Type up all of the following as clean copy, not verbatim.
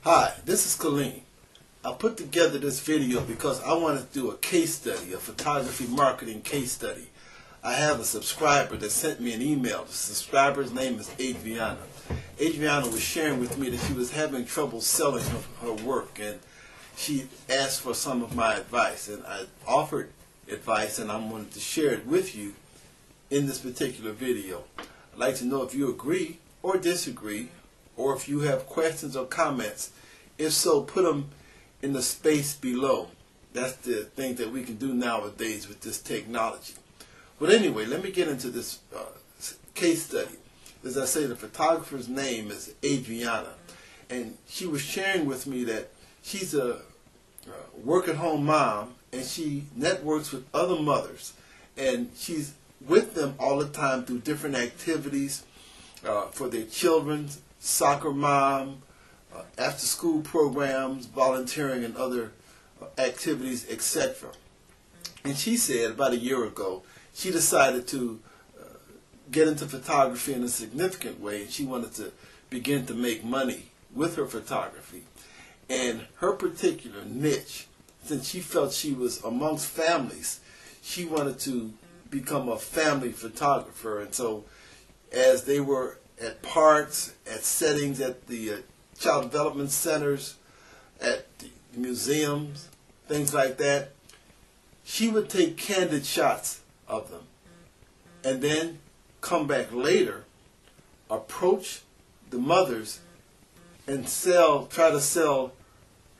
Hi, this is Kaleem. I put together this video because I want to do a case study, a photography marketing case study. I have a subscriber that sent me an email. The subscriber's name is Adriana. Adriana was sharing with me that she was having trouble selling her work, and she asked for some of my advice, and I offered advice, and I wanted to share it with you in this particular video. I'd like to know if you agree or disagree, or if you have questions or comments. If so, put them in the space below. That's the thing that we can do nowadays with this technology. But anyway, let me get into this case study. As I say, the photographer's name is Adriana, and she was sharing with me that she's a work-at-home mom, and she networks with other mothers, and she's with them all the time through different activities for their children, soccer mom, after-school programs, volunteering, and other activities, etc. And she said about a year ago, she decided to get into photography in a significant way, and she wanted to begin to make money with her photography. And her particular niche, since she felt she was amongst families, she wanted to become a family photographer. And so as they were at parks, at settings, at the child development centers, at the museums, things like that, she would take candid shots of them and then come back later, approach the mothers, and try to sell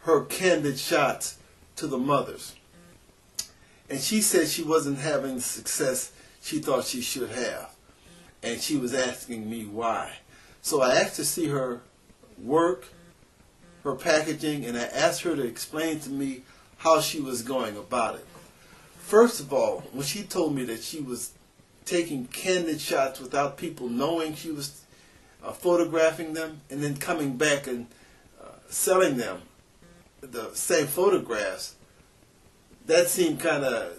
her candid shots to the mothers. And she said she wasn't having the success she thought she should have. And she was asking me why. So I asked to see her work, her packaging, and I asked her to explain to me how she was going about it. First of all, when she told me that she was taking candid shots without people knowing she was photographing them, and then coming back and selling them the same photographs, that seemed kind of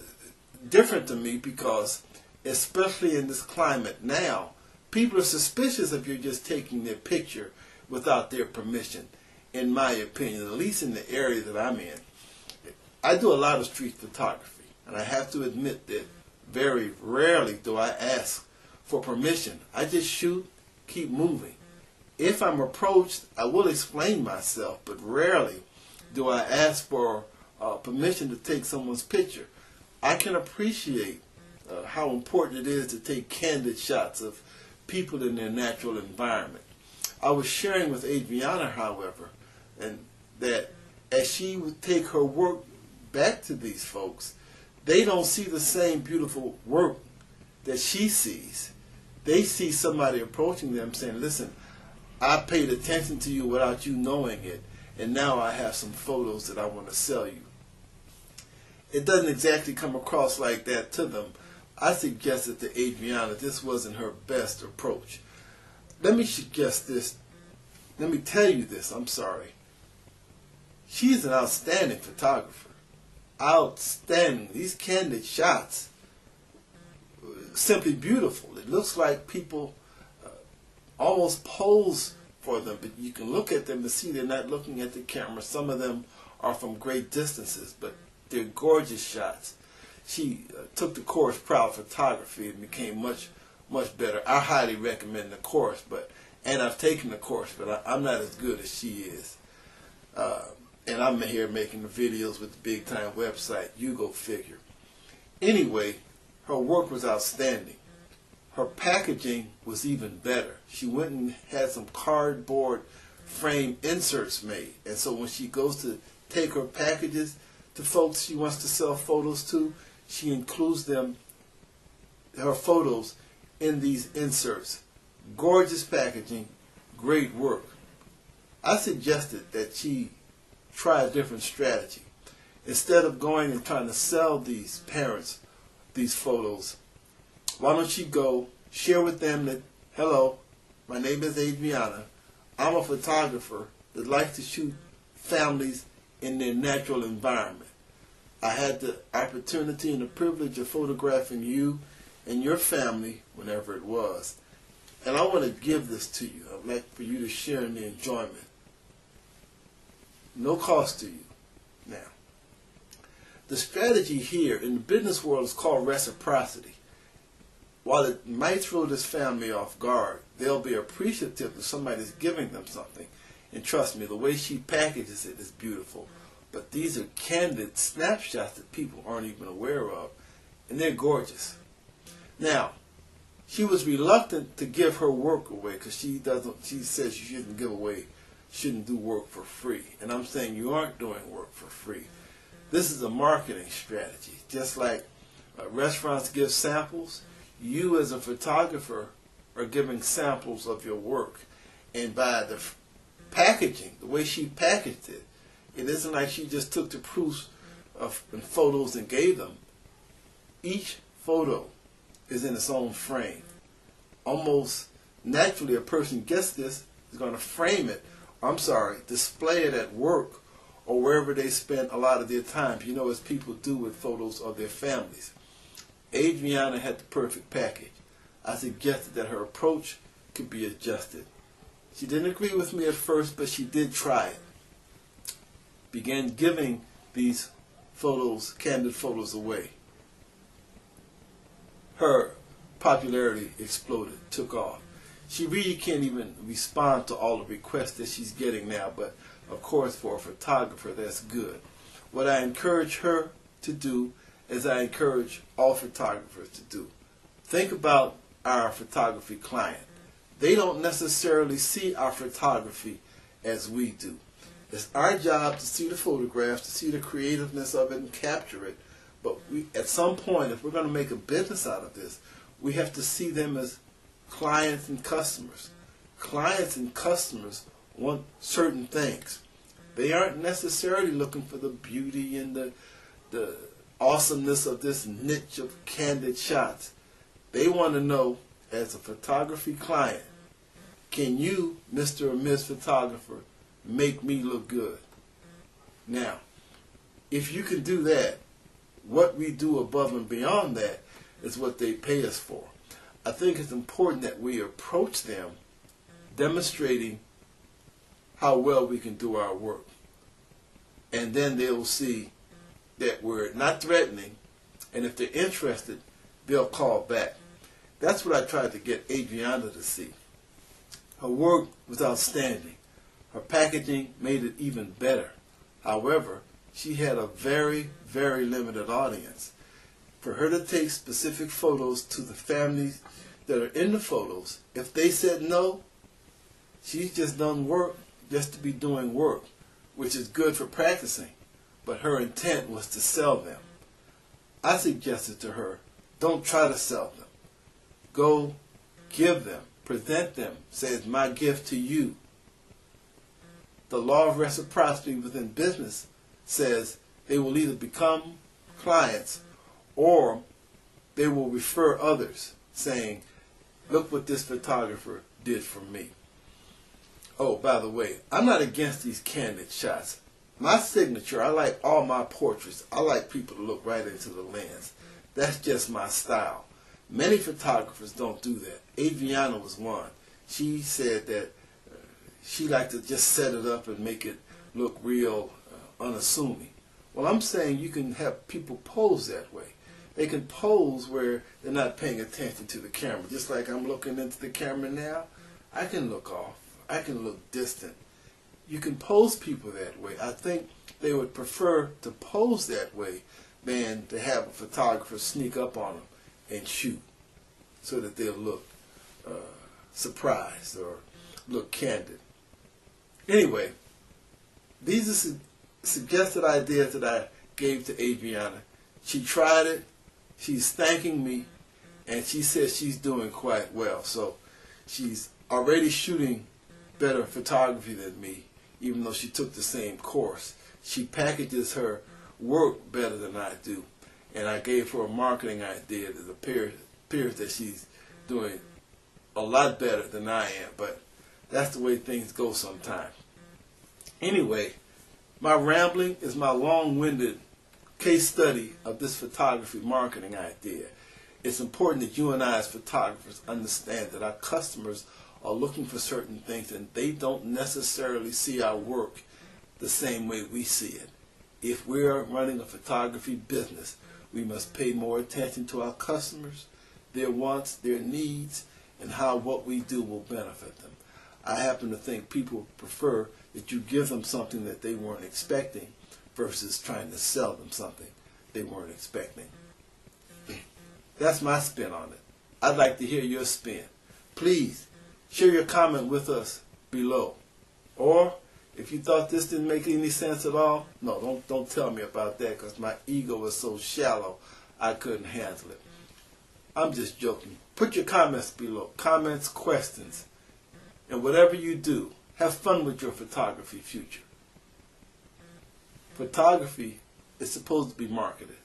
different to me, because especially in this climate now, people are suspicious if you're just taking their picture without their permission, in my opinion, at least in the area that I'm in. I do a lot of street photography, and I have to admit that very rarely do I ask for permission. I just shoot, keep moving. If I'm approached, I will explain myself, but rarely do I ask for permission to take someone's picture. I can appreciate how important it is to take candid shots of people in their natural environment. I was sharing with Adriana, however, and that as she would take her work back to these folks, they don't see the same beautiful work that she sees. They see somebody approaching them saying, listen, I paid attention to you without you knowing it, and now I have some photos that I want to sell you. It doesn't exactly come across like that to them. I suggested to Adriana this wasn't her best approach. Let me suggest this. Let me tell you this, I'm sorry. She's an outstanding photographer. Outstanding. These candid shots, simply beautiful. It looks like people almost pose for them, but you can look at them and see they're not looking at the camera. Some of them are from great distances, but they're gorgeous shots. She took the course Proud Photography and became much better. I highly recommend the course, and I've taken the course, but I'm not as good as she is. And I'm here making the videos with the big time website. You go figure. Anyway, her work was outstanding. Her packaging was even better. She went and had some cardboard frame inserts made, and so when she goes to take her packages to folks she wants to sell photos to, she includes her photos in these inserts. Gorgeous packaging, great work. I suggested that she try a different strategy. Instead of going and trying to sell these parents these photos, why don't you go share with them that, hello, my name is Adriana. I'm a photographer that likes to shoot families in their natural environment. I had the opportunity and the privilege of photographing you and your family whenever it was. And I want to give this to you. I'd like for you to share in the enjoyment. No cost to you. Now, the strategy here in the business world is called reciprocity. While it might throw this family off guard, they'll be appreciative if somebody's giving them something. And trust me, the way she packages it is beautiful. But these are candid snapshots that people aren't even aware of. And they're gorgeous. Now, she was reluctant to give her work away because she says you shouldn't do work for free. And I'm saying you aren't doing work for free. This is a marketing strategy. Just like restaurants give samples, you as a photographer are giving samples of your work. And by the packaging, the way she packaged it, it isn't like she just took the proofs and photos and gave them. Each photo is in its own frame. Almost naturally, a person gets this, is going to frame it, display it at work or wherever they spend a lot of their time, as people do with photos of their families. Adriana had the perfect package. I suggested that her approach could be adjusted. She didn't agree with me at first, but she did try it. Began giving these photos, candid photos, away. Her popularity exploded, took off. She really can't even respond to all the requests that she's getting now, but of course for a photographer that's good. What I encourage her to do is I encourage all photographers to do. Think about our photography client. They don't necessarily see our photography as we do. It's our job to see the photographs, to see the creativeness of it and capture it. But at some point, if we're going to make a business out of this, we have to see them as clients and customers. Clients and customers want certain things. They aren't necessarily looking for the beauty and the awesomeness of this niche of candid shots. They want to know, as a photography client, can you, Mr. or Ms. Photographer, make me look good? Now, if you can do that, what we do above and beyond that is what they pay us for. I think it's important that we approach them demonstrating how well we can do our work. And then they will see that we're not threatening, and if they're interested, they'll call back. That's what I tried to get Adriana to see. Her work was outstanding. Her packaging made it even better. However, she had a very, very limited audience. For her to take specific photos to the families that are in the photos, if they said no, she's just done work just to be doing work, which is good for practicing, but her intent was to sell them. I suggested to her, don't try to sell them. Go give them, present them, say it's my gift to you. The law of reciprocity within business says they will either become clients or they will refer others, saying, look what this photographer did for me. Oh, by the way, I'm not against these candid shots. My signature, I like all my portraits. I like people to look right into the lens. That's just my style. Many photographers don't do that. Adriana was one. She said that she liked to just set it up and make it look real unassuming. Well, I'm saying you can have people pose that way. They can pose where they're not paying attention to the camera. Just like I'm looking into the camera now, I can look off. I can look distant. You can pose people that way. I think they would prefer to pose that way than to have a photographer sneak up on them and shoot so that they'll look surprised or look candid. Anyway, these are suggested ideas that I gave to Adriana. She tried it. She's thanking me, and she says she's doing quite well. So she's already shooting better photography than me, even though she took the same course. She packages her work better than I do, and I gave her a marketing idea that appears that she's doing a lot better than I am, but that's the way things go sometimes. Anyway, my rambling is my long-winded case study of this photography marketing idea. It's important that you and I as photographers understand that our customers are looking for certain things and they don't necessarily see our work the the same way we see it. If we're running a photography business, we must pay more attention to our customers, their wants, their needs, and how what we do will benefit them. I happen to think people prefer that you give them something that they weren't expecting versus trying to sell them something they weren't expecting. That's my spin on it. I'd like to hear your spin. Please share your comment with us below. Or if you thought this didn't make any sense at all, no, don't tell me about that, because my ego was so shallow I couldn't handle it. I'm just joking. Put your comments below. Comments, questions. And whatever you do, have fun with your photography future. Photography is supposed to be marketed.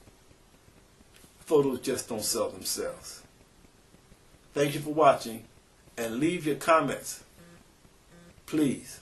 Photos just don't sell themselves. Thank you for watching, and leave your comments, please.